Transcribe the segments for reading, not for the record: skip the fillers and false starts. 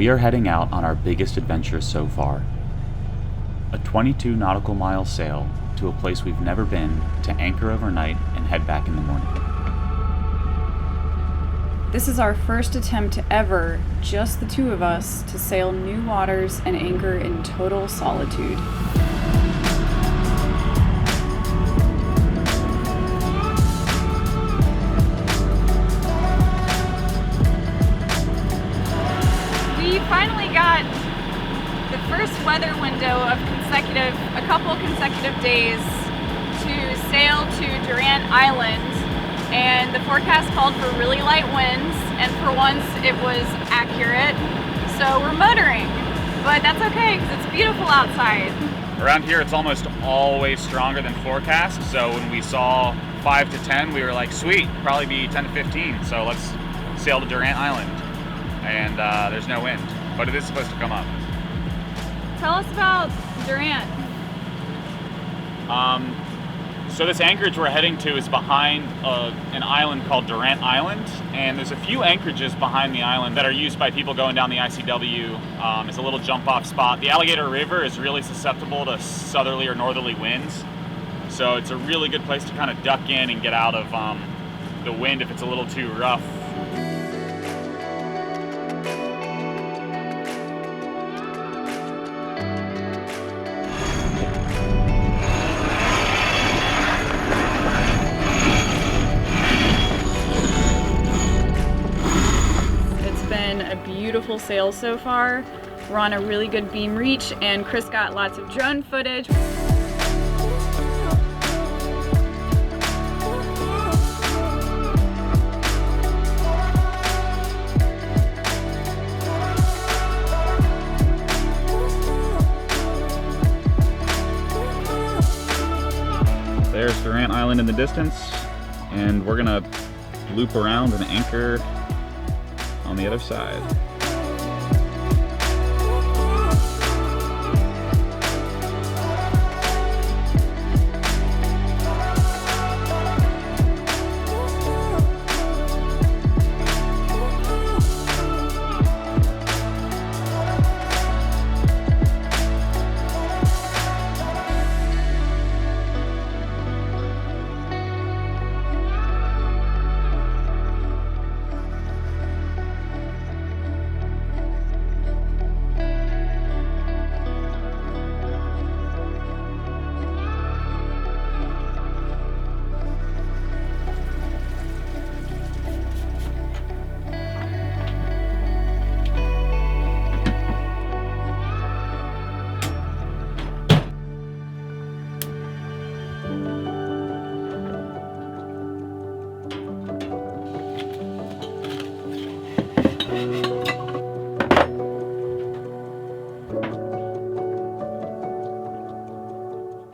We are heading out on our biggest adventure so far. A 22 nautical mile sail to a place we've never been to anchor overnight and head back in the morning. This is our first attempt ever, just the two of us, to sail new waters and anchor in total solitude. We finally got the first weather window of a couple consecutive days to sail to Durant Island. And the forecast called for really light winds, and for once it was accurate. So we're motoring, but that's okay because it's beautiful outside. Around here it's almost always stronger than forecast, so when we saw 5 to 10 we were like, sweet, probably be 10 to 15, so let's sail to Durant Island. And there's no wind, but it is supposed to come up. Tell us about Durant. So this anchorage we're heading to is behind an island called Durant Island, and there's a few anchorages behind the island that are used by people going down the ICW. It's a little jump-off spot. The Alligator River is really susceptible to southerly or northerly winds, so it's a really good place to kind of duck in and get out of the wind if it's a little too rough. Beautiful sail so far. We're on a really good beam reach, and Chris got lots of drone footage. There's Durant Island in the distance, and we're gonna loop around and anchor on the other side.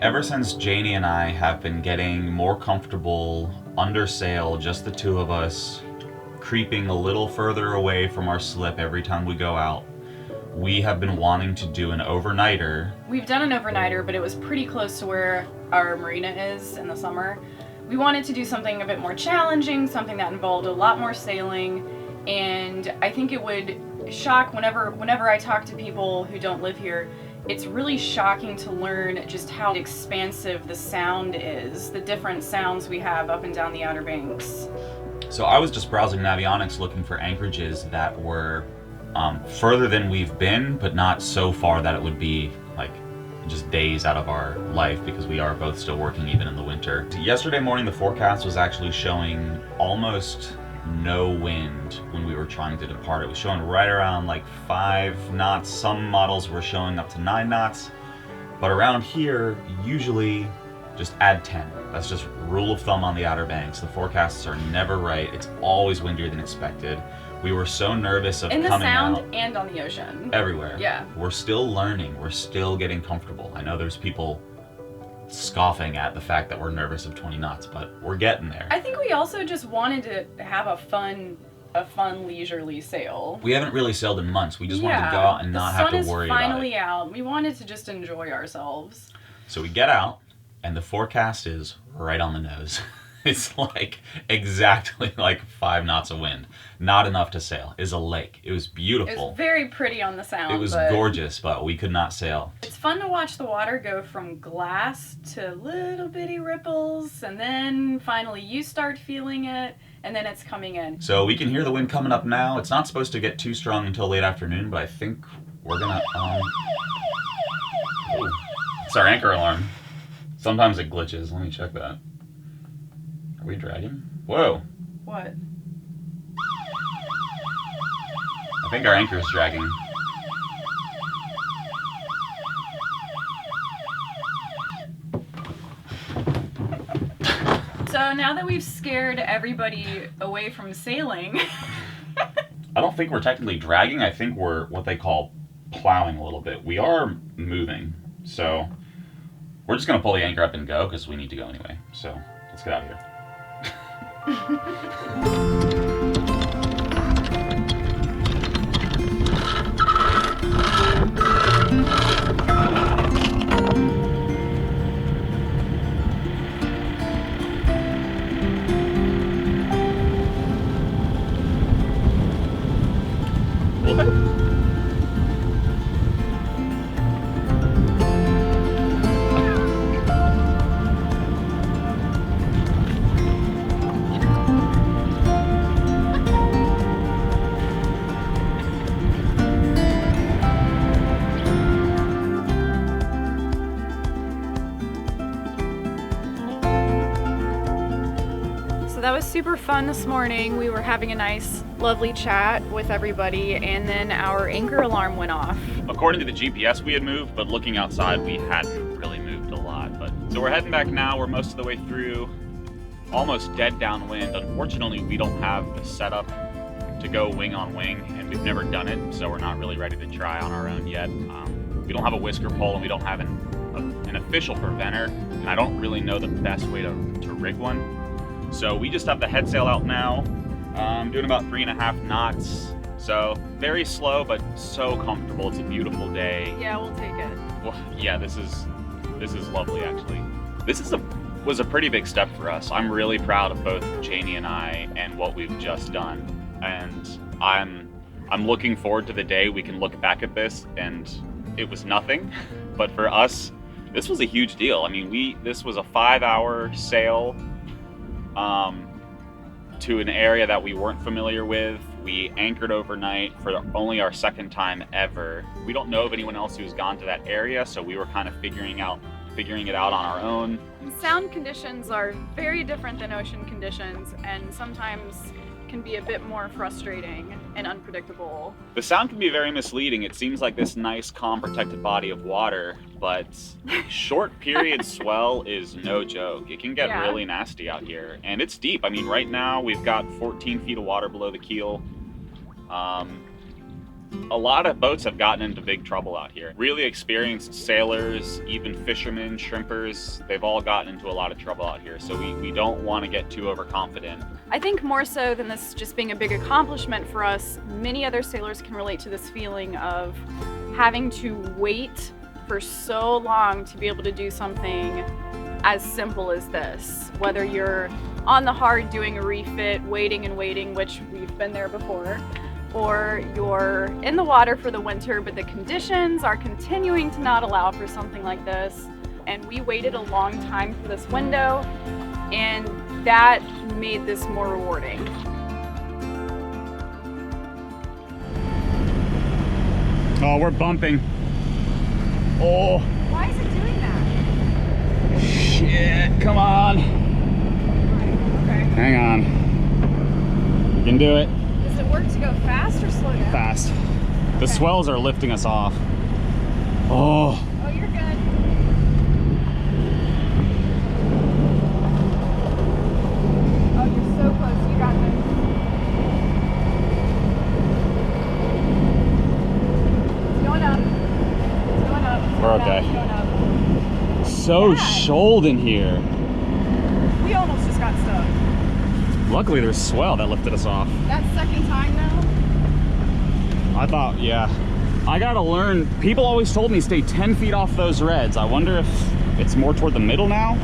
Ever since Janie and I have been getting more comfortable under sail, just the two of us, creeping a little further away from our slip every time we go out, we have been wanting to do an overnighter. We've done an overnighter, but it was pretty close to where our marina is in the summer. We wanted to do something a bit more challenging, something that involved a lot more sailing, and I think it would shock whenever I talk to people who don't live here. It's really shocking to learn just how expansive the sound is, the different sounds we have up and down the Outer Banks. So I was just browsing Navionics looking for anchorages that were further than we've been, but not so far that it would be like just days out of our life, because we are both still working even in the winter. Yesterday morning the forecast was actually showing almost no wind when we were trying to depart. It was showing right around like 5 knots. Some models were showing up to 9 knots, but around here usually just add 10. That's just rule of thumb on the Outer Banks. The forecasts are never right. It's always windier than expected. We were so nervous of coming out. In the sound and on the ocean. Everywhere. Yeah. We're still learning. We're still getting comfortable. I know there's people scoffing at the fact that we're nervous of 20 knots, but we're getting there. I think we also just wanted to have a fun leisurely sail. We haven't really sailed in months. We just wanted to go out and not have to worry about it. The sun is finally out. We wanted to just enjoy ourselves. So we get out, and the forecast is right on the nose. It's like exactly like 5 knots of wind. Not enough to sail. It's a lake. It was It beautiful. was very pretty on the sound. It was but gorgeous, but we could not sail. It's fun to watch the water go from glass to little bitty ripples, and then finally you start feeling it, and then it's coming in. So we can hear the wind coming up now. It's not supposed to get too strong until late afternoon, but I think we're gonna, it's our anchor alarm. Sometimes it glitches. Let me check that. Are we dragging? Whoa. What? I think our anchor is dragging. So now that we've scared everybody away from sailing, I don't think we're technically dragging. I think we're what they call plowing a little bit. We are moving, so we're just gonna pull the anchor up and go because we need to go anyway. So let's get out of here. that was super fun this morning. We were having a nice, lovely chat with everybody, and then our anchor alarm went off. According to the GPS, we had moved, but looking outside, we hadn't really moved a lot. So we're heading back now. We're most of the way through, almost dead downwind. Unfortunately, we don't have the setup to go wing on wing, and we've never done it, so we're not really ready to try on our own yet. We don't have a whisker pole, and we don't have an official preventer, and I don't really know the best way to rig one. So we just have the head sail out now, doing about 3.5 knots. So very slow, but so comfortable. It's a beautiful day. Yeah, we'll take it. Well, yeah, this is lovely actually. This was a pretty big step for us. I'm really proud of both Janie and I and what we've just done. And I'm looking forward to the day we can look back at this and it was nothing, but for us, this was a huge deal. I mean, this was a 5-hour sail to an area that we weren't familiar with. We anchored overnight for only our second time ever. We don't know of anyone else who's gone to that area, so we were kind of figuring it out on our own. Sound conditions are very different than ocean conditions, and sometimes can be a bit more frustrating and unpredictable. The sound can be very misleading. It seems like this nice, calm, protected body of water, but short period swell is no joke. It can get really nasty out here, and it's deep. I mean, right now we've got 14 feet of water below the keel. A lot of boats have gotten into big trouble out here. Really experienced sailors, even fishermen, shrimpers, they've all gotten into a lot of trouble out here. So we don't want to get too overconfident. I think more so than this just being a big accomplishment for us, many other sailors can relate to this feeling of having to wait for so long to be able to do something as simple as this. Whether you're on the hard doing a refit, waiting and waiting, which we've been there before, or you're in the water for the winter, but the conditions are continuing to not allow for something like this. And we waited a long time for this window, and that made this more rewarding. Oh, we're bumping. Oh. Why is it doing that? Shit, come on. Okay. Hang on. You can do it. Does it work to go fast or slow down? Fast. The swells are lifting us off. Oh. Oh, you're good. Oh, you're so close. You got this. It's going up. It's going up. It's We're going okay. Up. It's going up. So shoaled in here. We almost just got stuck. Luckily there's swell that lifted us off. That's second time now? I thought, yeah. I gotta learn, people always told me stay 10 feet off those reds. I wonder if it's more toward the middle now?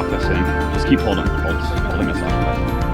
lock this in. Just keep holding us up.